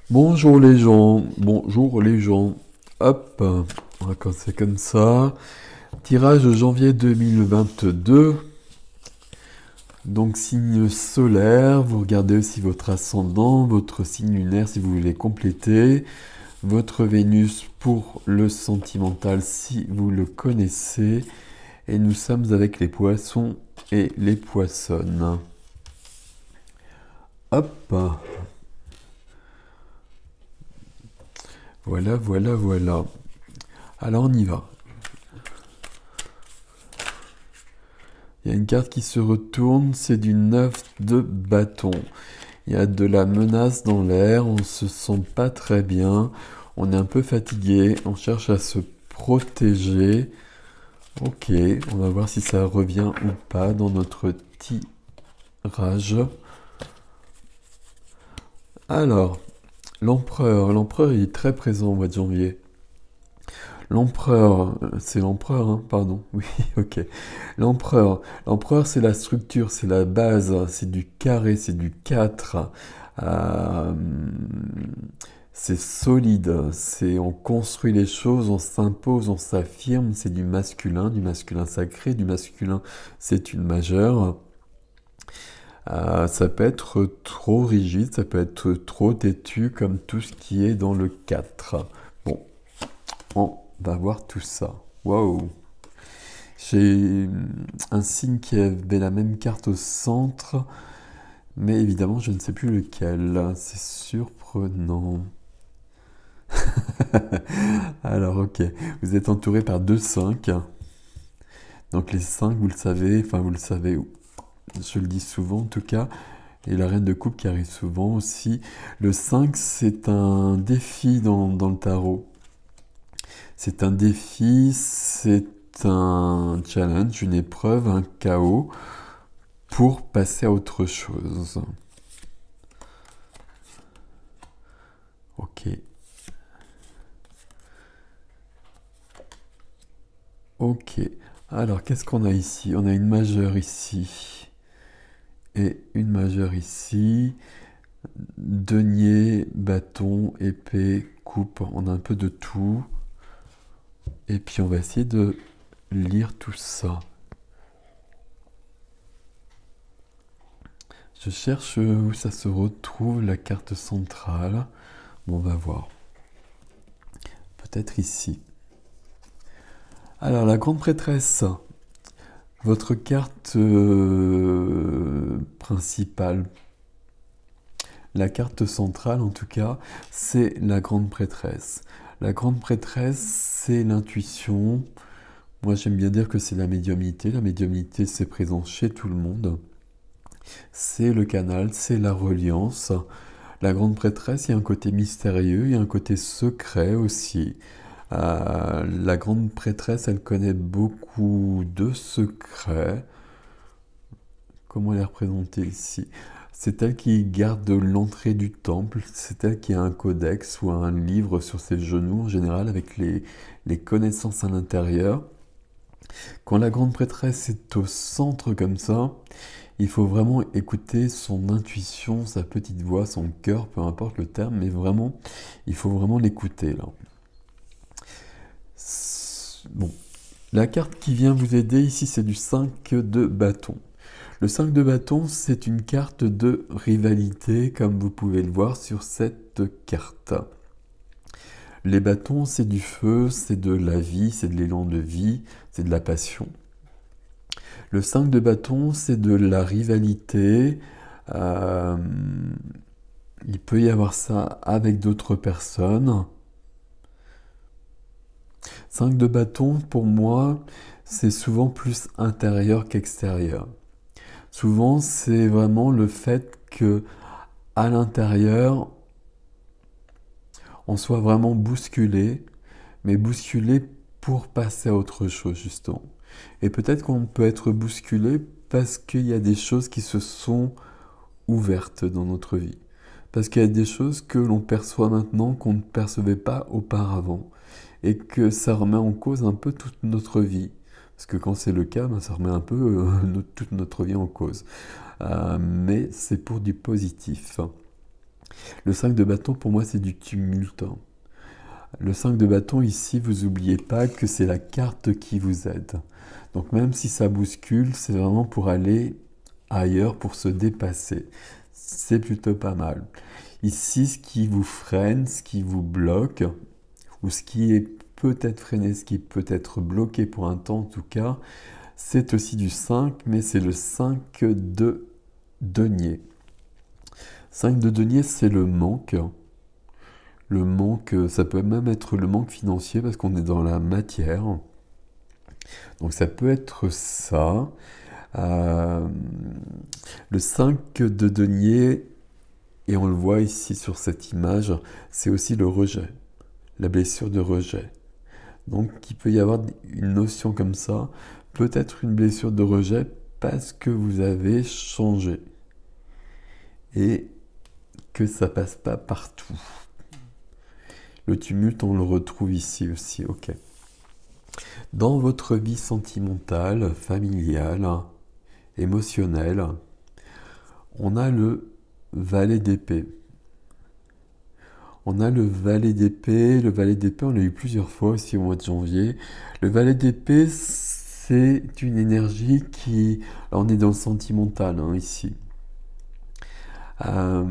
Bonjour les gens, bonjour les gens. Hop, on va commencer comme ça. Tirage de janvier 2022. Donc signe solaire, vous regardez aussi votre ascendant, votre signe lunaire si vous voulez compléter, votre Vénus pour le sentimental si vous le connaissez. Et nous sommes avec les poissons et les poissonnes. Hop, voilà, voilà, voilà. Alors on y va. Il y a une carte qui se retourne, c'est du 9 de bâton. Il y a de la menace dans l'air, on se sent pas très bien, on est un peu fatigué, on cherche à se protéger. Ok, on va voir si ça revient ou pas dans notre tirage. Alors, l'empereur il est très présent au mois de janvier. L'empereur, c'est l'empereur, hein, pardon, oui, ok. L'empereur c'est la structure, c'est la base, c'est du carré, c'est du 4. Euh, c'est solide, c'est on construit les choses, on s'impose, on s'affirme, c'est du masculin sacré, du masculin c'est une majeure. Ça peut être trop rigide, ça peut être trop têtu comme tout ce qui est dans le 4. Bon, on va voir tout ça. Waouh! J'ai un signe qui avait la même carte au centre, mais évidemment je ne sais plus lequel. C'est surprenant. Alors ok, vous êtes entouré par deux 5. Donc les 5, vous le savez, enfin vous le savez, je le dis souvent en tout cas, et la reine de coupe qui arrive souvent aussi. Le 5, c'est un défi dans le tarot. C'est un défi, c'est un challenge, une épreuve, un chaos pour passer à autre chose. Ok. Ok. Alors, qu'est-ce qu'on a ici? On a une majeure ici et une majeure ici. Denier, bâton, épée, coupe. On a un peu de tout. Et puis, on va essayer de lire tout ça. Je cherche où ça se retrouve, la carte centrale. Bon, on va voir. Peut-être ici. Alors, la grande prêtresse. Votre carte principale, la carte centrale en tout cas, c'est la grande prêtresse. La grande prêtresse, c'est l'intuition. Moi, j'aime bien dire que c'est la médiumnité. La médiumnité, c'est présent chez tout le monde. C'est le canal, c'est la reliance. La grande prêtresse, il y a un côté mystérieux, il y a un côté secret aussi. La grande prêtresse, elle connaît beaucoup de secrets. Comment elle est représentée ici? C'est elle qui garde l'entrée du temple, c'est elle qui a un codex ou un livre sur ses genoux en général avec les connaissances à l'intérieur. Quand la grande prêtresse est au centre comme ça, il faut vraiment écouter son intuition, sa petite voix, son cœur, peu importe le terme, mais vraiment, il faut vraiment l'écouter là. Bon, la carte qui vient vous aider ici, c'est du 5 de bâton. Le 5 de bâton, c'est une carte de rivalité, comme vous pouvez le voir sur cette carte. Les bâtons, c'est du feu, c'est de la vie, c'est de l'élan de vie, c'est de la passion. Le 5 de bâton, c'est de la rivalité. Euh, il peut y avoir ça avec d'autres personnes. 5 de bâton, pour moi, c'est souvent plus intérieur qu'extérieur. Souvent, c'est vraiment le fait que à l'intérieur, on soit vraiment bousculé, mais bousculé pour passer à autre chose, justement. Et peut-être qu'on peut être bousculé parce qu'il y a des choses qui se sont ouvertes dans notre vie. Parce qu'il y a des choses que l'on perçoit maintenant qu'on ne percevait pas auparavant. Et que ça remet en cause un peu toute notre vie. Parce que quand c'est le cas, ben, ça remet un peu toute notre vie en cause. Mais c'est pour du positif. Le 5 de bâton, pour moi, c'est du tumulte. Le 5 de bâton, ici, vous n'oubliez pas que c'est la carte qui vous aide. Donc même si ça bouscule, c'est vraiment pour aller ailleurs, pour se dépasser. C'est plutôt pas mal. Ici, ce qui vous freine, ce qui vous bloque, ou ce qui est peut-être freiné, ce qui peut être bloqué pour un temps en tout cas, c'est aussi du 5, mais c'est le 5 de denier. 5 de denier, c'est le manque. Le manque, ça peut même être le manque financier parce qu'on est dans la matière. Donc ça peut être ça. Euh, le 5 de denier, et on le voit ici sur cette image, c'est aussi le rejet, la blessure de rejet. Donc il peut y avoir une notion comme ça, peut-être une blessure de rejet parce que vous avez changé et que ça passe pas partout. Le tumulte, on le retrouve ici aussi, ok. Dans votre vie sentimentale, familiale, émotionnelle, on a le valet d'épée. On a le valet d'épée. Le valet d'épée, on l'a eu plusieurs fois aussi au mois de janvier. Le valet d'épée, c'est une énergie qui... Alors, on est dans le sentimental hein, ici. Euh,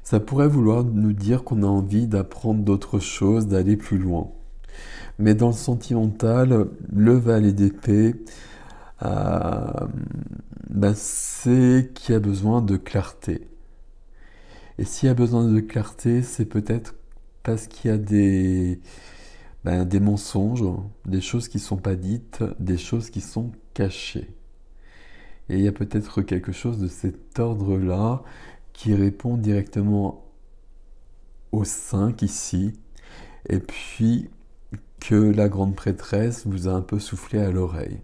Ça pourrait vouloir nous dire qu'on a envie d'apprendre d'autres choses, d'aller plus loin. Mais dans le sentimental, le valet d'épée, euh, c'est qu'il y a besoin de clarté. Et s'il y a besoin de clarté, c'est peut-être parce qu'il y a des mensonges, des choses qui ne sont pas dites, des choses qui sont cachées. Et il y a peut-être quelque chose de cet ordre-là qui répond directement au 5 ici, et puis que la grande prêtresse vous a un peu soufflé à l'oreille.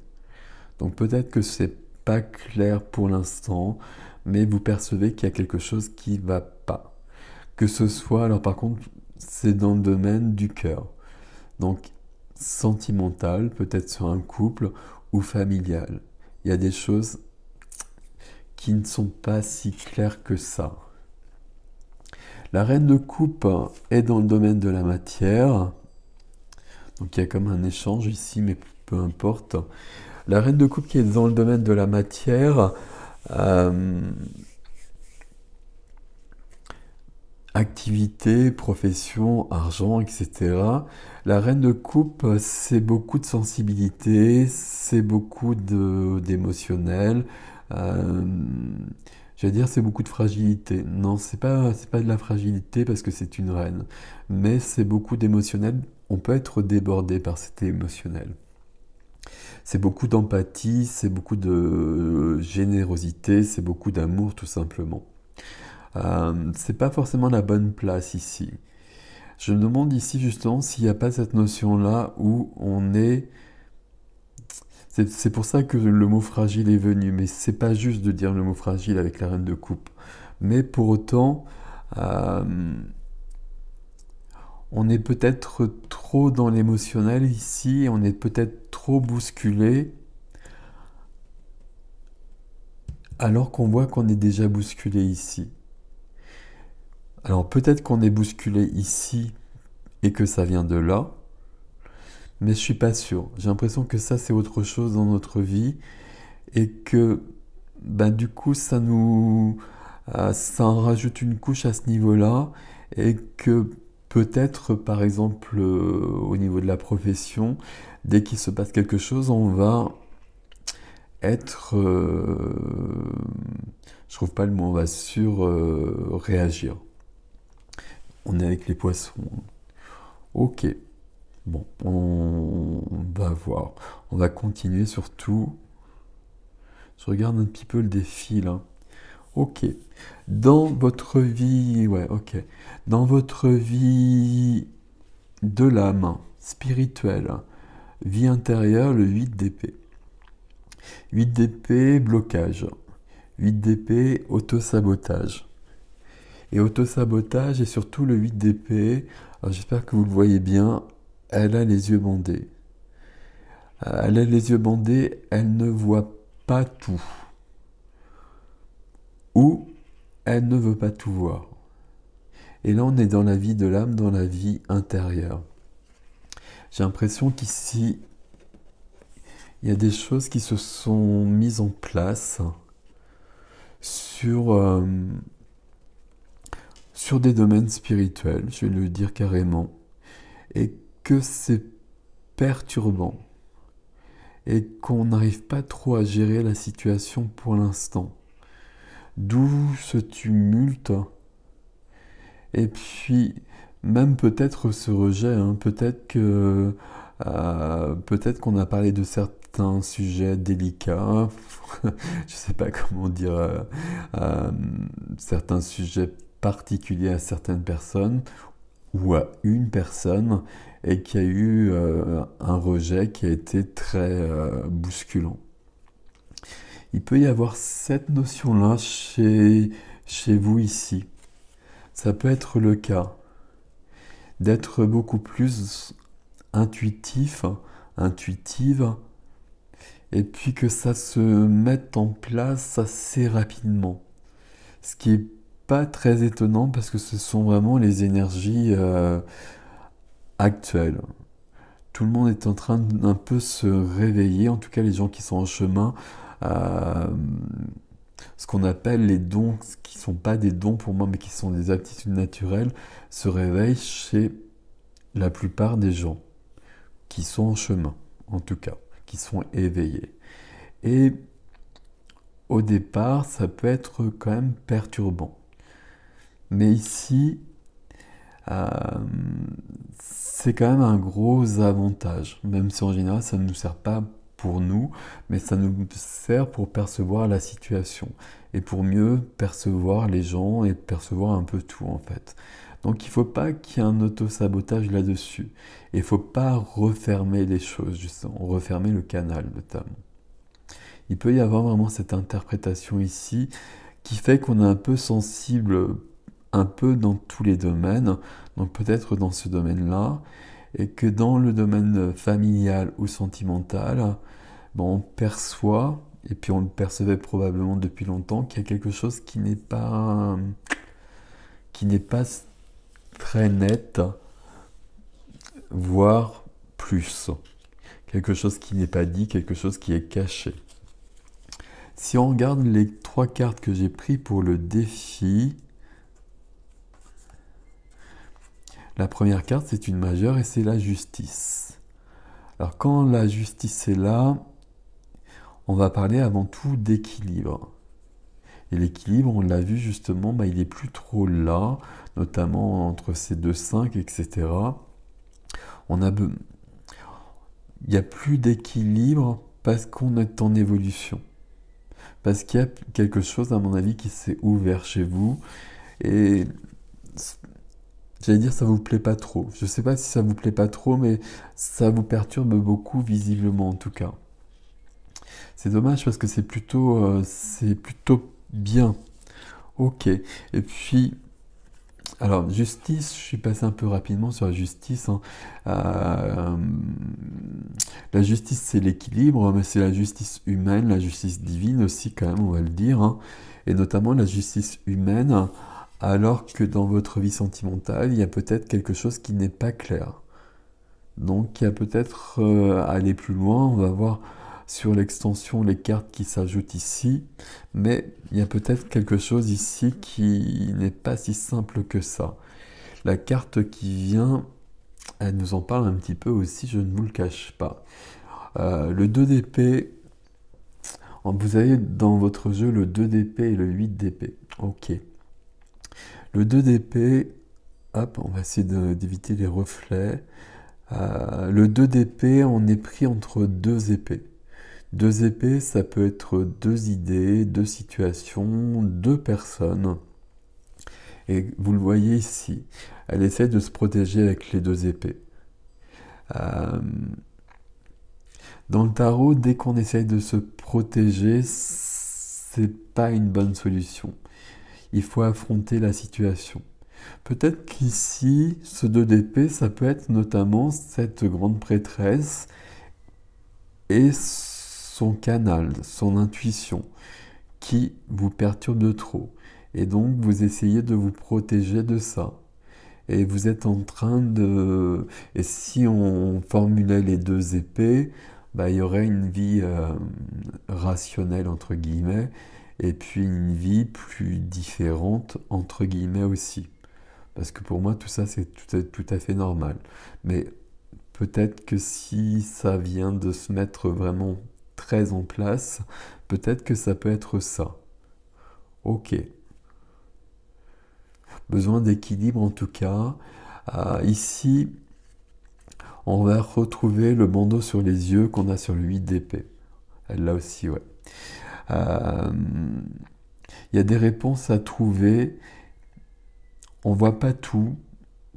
Donc peut-être que c'est pas clair pour l'instant, mais vous percevez qu'il y a quelque chose qui va pas. Que ce soit, alors par contre, c'est dans le domaine du cœur. Donc sentimental, peut-être sur un couple, ou familial. Il y a des choses qui ne sont pas si claires que ça. La reine de coupe est dans le domaine de la matière. Donc il y a comme un échange ici, mais peu importe. La reine de coupe qui est dans le domaine de la matière, euh, activité, profession, argent, etc. La reine de coupe, c'est beaucoup de sensibilité, c'est beaucoup d'émotionnel. Euh, J'allais dire c'est beaucoup de fragilité. Non, c'est pas de la fragilité parce que c'est une reine, mais c'est beaucoup d'émotionnel. On peut être débordé par cet émotionnel. C'est beaucoup d'empathie, c'est beaucoup de générosité, c'est beaucoup d'amour tout simplement. C'est pas forcément la bonne place ici. Je me demande ici justement s'il n'y a pas cette notion-là où on est... C'est pour ça que le mot fragile est venu, mais c'est pas juste de dire le mot fragile avec la reine de coupe. Mais pour autant, euh, on est peut-être trop dans l'émotionnel ici, on est peut-être trop bousculé, alors qu'on voit qu'on est déjà bousculé ici. Alors peut-être qu'on est bousculé ici et que ça vient de là, mais je suis pas sûr. J'ai l'impression que ça c'est autre chose dans notre vie et que du coup ça en rajoute une couche à ce niveau-là et que peut-être par exemple au niveau de la profession, dès qu'il se passe quelque chose, on va être, je trouve pas le mot, on va réagir. On est avec les poissons. Ok. Bon, on va voir. On va continuer surtout. Je regarde un petit peu le défi là. Ok. Dans votre vie, ouais, ok. Dans votre vie de l'âme, spirituelle, vie intérieure, le 8 d'épée. 8 d'épée, blocage. 8 d'épée, autosabotage. Et autosabotage, et surtout le 8 d'épée, alors j'espère que vous le voyez bien, elle a les yeux bandés. Elle a les yeux bandés, elle ne voit pas tout. ou elle ne veut pas tout voir. Et là, on est dans la vie de l'âme, dans la vie intérieure. J'ai l'impression qu'ici, il y a des choses qui se sont mises en place sur des domaines spirituels, je vais le dire carrément, et que c'est perturbant, et qu'on n'arrive pas trop à gérer la situation pour l'instant. D'où ce tumulte, et puis même peut-être ce rejet, hein, peut-être qu'on a parlé de certains sujets délicats, je sais pas comment dire, certains sujets particuliers à certaines personnes ou à une personne, et qu'il y a eu un rejet qui a été très bousculant. Il peut y avoir cette notion-là chez vous ici. Ça peut être le cas d'être beaucoup plus intuitif, intuitive, et puis que ça se mette en place assez rapidement. Ce qui est pas très étonnant parce que ce sont vraiment les énergies actuelles. Tout le monde est en train d'un peu se réveiller, en tout cas les gens qui sont en chemin, ce qu'on appelle les dons, qui ne sont pas des dons pour moi, mais qui sont des aptitudes naturelles, se réveillent chez la plupart des gens qui sont en chemin, en tout cas, qui sont éveillés. Et au départ, ça peut être quand même perturbant. Mais ici, c'est quand même un gros avantage, même si en général ça ne nous sert pas pour nous, mais ça nous sert pour percevoir la situation et pour mieux percevoir les gens et percevoir un peu tout en fait. Donc il ne faut pas qu'il y ait un auto-sabotage là-dessus. Et il ne faut pas refermer les choses, justement, refermer le canal notamment. Il peut y avoir vraiment cette interprétation ici qui fait qu'on est un peu sensible un peu dans tous les domaines, donc peut-être dans ce domaine-là, et que dans le domaine familial ou sentimental, on perçoit, et puis on le percevait probablement depuis longtemps, qu'il y a quelque chose qui n'est pas très net, voire plus. Quelque chose qui n'est pas dit, quelque chose qui est caché. Si on regarde les 3 cartes que j'ai prises pour le défi, la première carte c'est une majeure et c'est la justice. Alors quand la justice est là, on va parler avant tout d'équilibre. Et l'équilibre, on l'a vu justement, il n'est plus trop là, notamment entre ces 2-5, etc. Il n'y a plus d'équilibre parce qu'on est en évolution. Parce qu'il y a quelque chose, à mon avis, qui s'est ouvert chez vous. Et j'allais dire, ça vous plaît pas trop. Je ne sais pas si ça vous plaît pas trop, mais ça vous perturbe beaucoup, visiblement en tout cas. C'est dommage parce que c'est plutôt bien. Ok. Et puis, alors, justice, je suis passé un peu rapidement sur la justice. La justice, c'est l'équilibre, mais c'est la justice humaine, la justice divine aussi, quand même, on va le dire. Et notamment la justice humaine, alors que dans votre vie sentimentale, il y a peut-être quelque chose qui n'est pas clair. Donc, il y a peut-être aller plus loin, on va voir sur l'extension les cartes qui s'ajoutent ici, mais il y a peut-être quelque chose ici qui n'est pas si simple que ça. La carte qui vient, elle nous en parle un petit peu aussi, je ne vous le cache pas. Le 2 d'épée, vous avez dans votre jeu le 2 d'épée et le 8 d'épée. Ok. Le 2 d'épée, hop, on va essayer d'éviter les reflets. Le 2 d'épée, on est pris entre 2 épées. 2 épées, ça peut être 2 idées, 2 situations, 2 personnes. Et vous le voyez ici, elle essaie de se protéger avec les 2 épées. Dans le tarot, dès qu'on essaye de se protéger, c'est pas une bonne solution. Il faut affronter la situation. Peut-être qu'ici, ce 2 d'épée, ça peut être notamment cette grande prêtresse et son canal, son intuition, qui vous perturbe de trop. Et donc, vous essayez de vous protéger de ça. Et vous êtes en train de... Et si on formulait les deux épées, bah, il y aurait une vie rationnelle, entre guillemets, et puis une vie plus différente, entre guillemets aussi. Parce que pour moi, tout ça, c'est tout à fait normal. Mais peut-être que si ça vient de se mettre vraiment très en place, peut-être que ça peut être ça. Ok. Besoin d'équilibre en tout cas. Ici, on va retrouver le bandeau sur les yeux qu'on a sur le 8 d'épée. Là aussi, ouais. Euh, Il y a des réponses à trouver. On voit pas tout.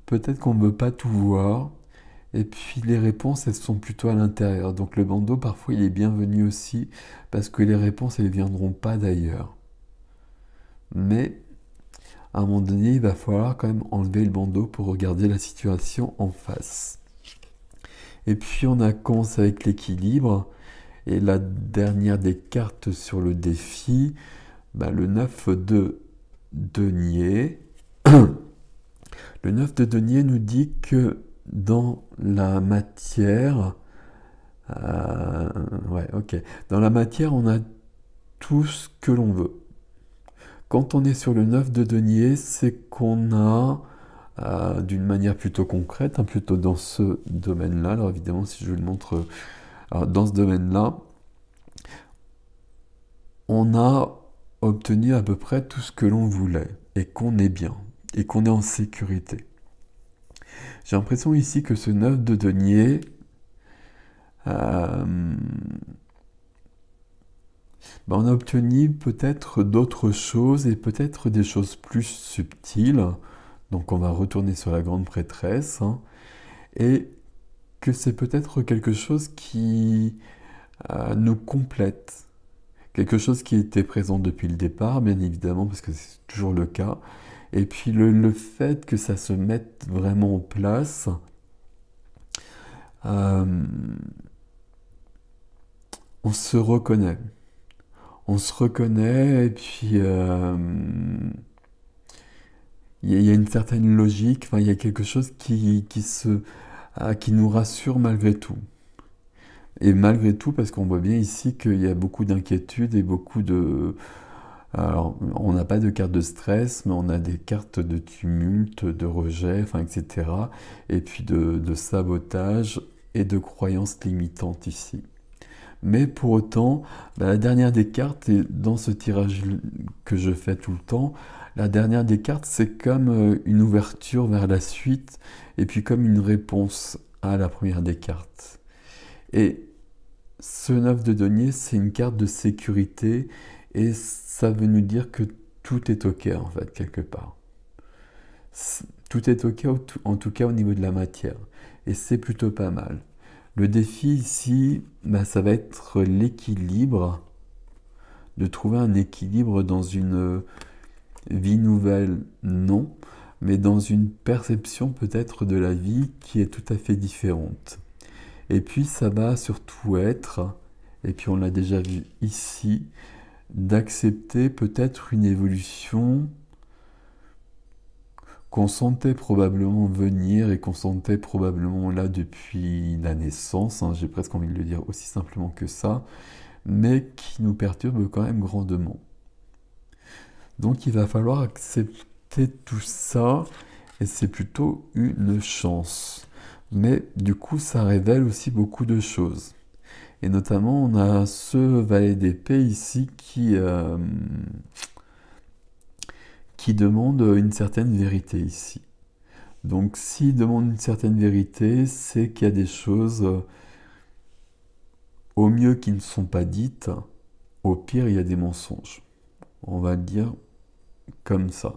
Peut-être qu'on ne veut pas tout voir. Et puis les réponses, elles sont plutôt à l'intérieur. Donc le bandeau, parfois, il est bienvenu aussi, parce que les réponses, elles ne viendront pas d'ailleurs. Mais à un moment donné, il va falloir quand même enlever le bandeau pour regarder la situation en face. Et puis on a commencé avec l'équilibre. Et la dernière des cartes sur le défi, le 9 de denier. Le 9 de denier nous dit que dans la matière, dans la matière, on a tout ce que l'on veut. Quand on est sur le 9 de denier, c'est qu'on a, d'une manière plutôt concrète, plutôt dans ce domaine-là, alors évidemment, si je vous le montre, dans ce domaine-là, on a obtenu à peu près tout ce que l'on voulait, et qu'on est bien, et qu'on est en sécurité. J'ai l'impression ici que ce 9 de denier, on a obtenu peut-être d'autres choses et peut-être des choses plus subtiles. Donc on va retourner sur la grande prêtresse. Et que c'est peut-être quelque chose qui nous complète. Quelque chose qui était présent depuis le départ, bien évidemment, parce que c'est toujours le cas. Et puis le fait que ça se mette vraiment en place, on se reconnaît. On se reconnaît et puis il y a une certaine logique, il y a quelque chose qui nous rassure malgré tout. Et malgré tout, parce qu'on voit bien ici qu'il y a beaucoup d'inquiétudes et beaucoup de... Alors, on n'a pas de carte de stress, mais on a des cartes de tumulte, de rejet, etc. Et puis de sabotage et de croyances limitantes ici. Mais pour autant, la dernière des cartes, et dans ce tirage que je fais tout le temps, la dernière des cartes, c'est comme une ouverture vers la suite, et puis comme une réponse à la première des cartes. Et ce 9 de denier, c'est une carte de sécurité, et ça veut nous dire que tout est ok, en fait, quelque part. Tout est ok, en tout cas au niveau de la matière. Et c'est plutôt pas mal. Le défi ici, ça va être l'équilibre, de trouver un équilibre dans une vie nouvelle, non, mais dans une perception peut-être de la vie qui est tout à fait différente. Et puis ça va surtout être, et puis on l'a déjà vu ici, d'accepter peut-être une évolution qu'on sentait probablement venir et qu'on sentait probablement là depuis la naissance, j'ai presque envie de le dire aussi simplement que ça, mais qui nous perturbe quand même grandement. Donc il va falloir accepter tout ça, et c'est plutôt une chance. Mais du coup, ça révèle aussi beaucoup de choses. Et notamment, on a ce valet d'épée ici qui demande une certaine vérité ici. Donc s'il demande une certaine vérité, c'est qu'il y a des choses, au mieux, qui ne sont pas dites, au pire, il y a des mensonges. On va le dire comme ça.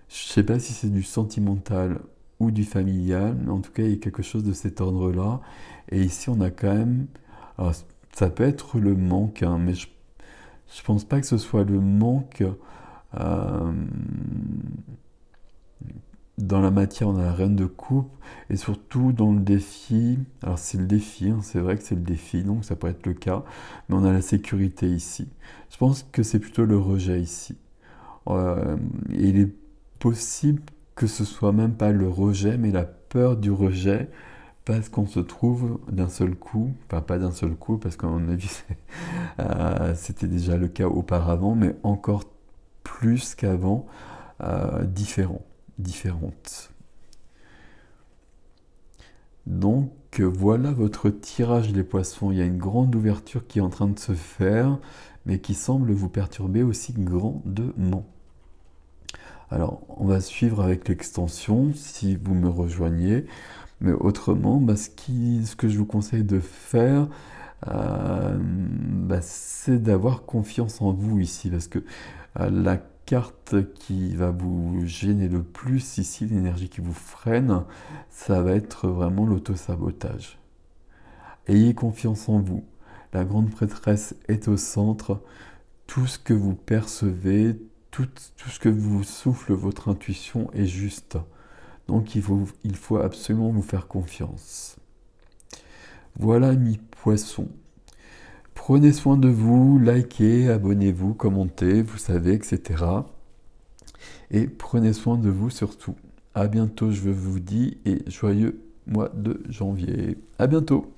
Je ne sais pas si c'est du sentimental ou du familial, mais en tout cas, il y a quelque chose de cet ordre-là. Et ici, on a quand même... Alors, ça peut être le manque, mais je ne pense pas que ce soit le manque dans la matière, on a la reine de coupe, et surtout dans le défi, alors c'est le défi, hein, c'est vrai que c'est le défi, donc ça pourrait être le cas, mais on a la sécurité ici. Je pense que c'est plutôt le rejet ici. Et il est possible que ce soit même pas le rejet, mais la peur du rejet, parce qu'on se trouve d'un seul coup, enfin pas d'un seul coup, parce qu'à mon avis c'était déjà le cas auparavant, mais encore plus qu'avant, différentes. Donc voilà votre tirage les poissons. Il y a une grande ouverture qui est en train de se faire, mais qui semble vous perturber aussi grandement. Alors on va suivre avec l'extension si vous me rejoignez, mais autrement, ce que je vous conseille de faire, c'est d'avoir confiance en vous ici, parce que la carte qui va vous gêner le plus ici, l'énergie qui vous freine, ça va être vraiment l'auto-sabotage. Ayez confiance en vous. La grande prêtresse est au centre. Tout ce que vous percevez, tout ce que vous souffle votre intuition est juste. Donc il faut absolument vous faire confiance. Voilà, mes poissons. Prenez soin de vous, likez, abonnez-vous, commentez, vous savez, etc. Et prenez soin de vous surtout. À bientôt, je vous dis, et joyeux mois de janvier. À bientôt.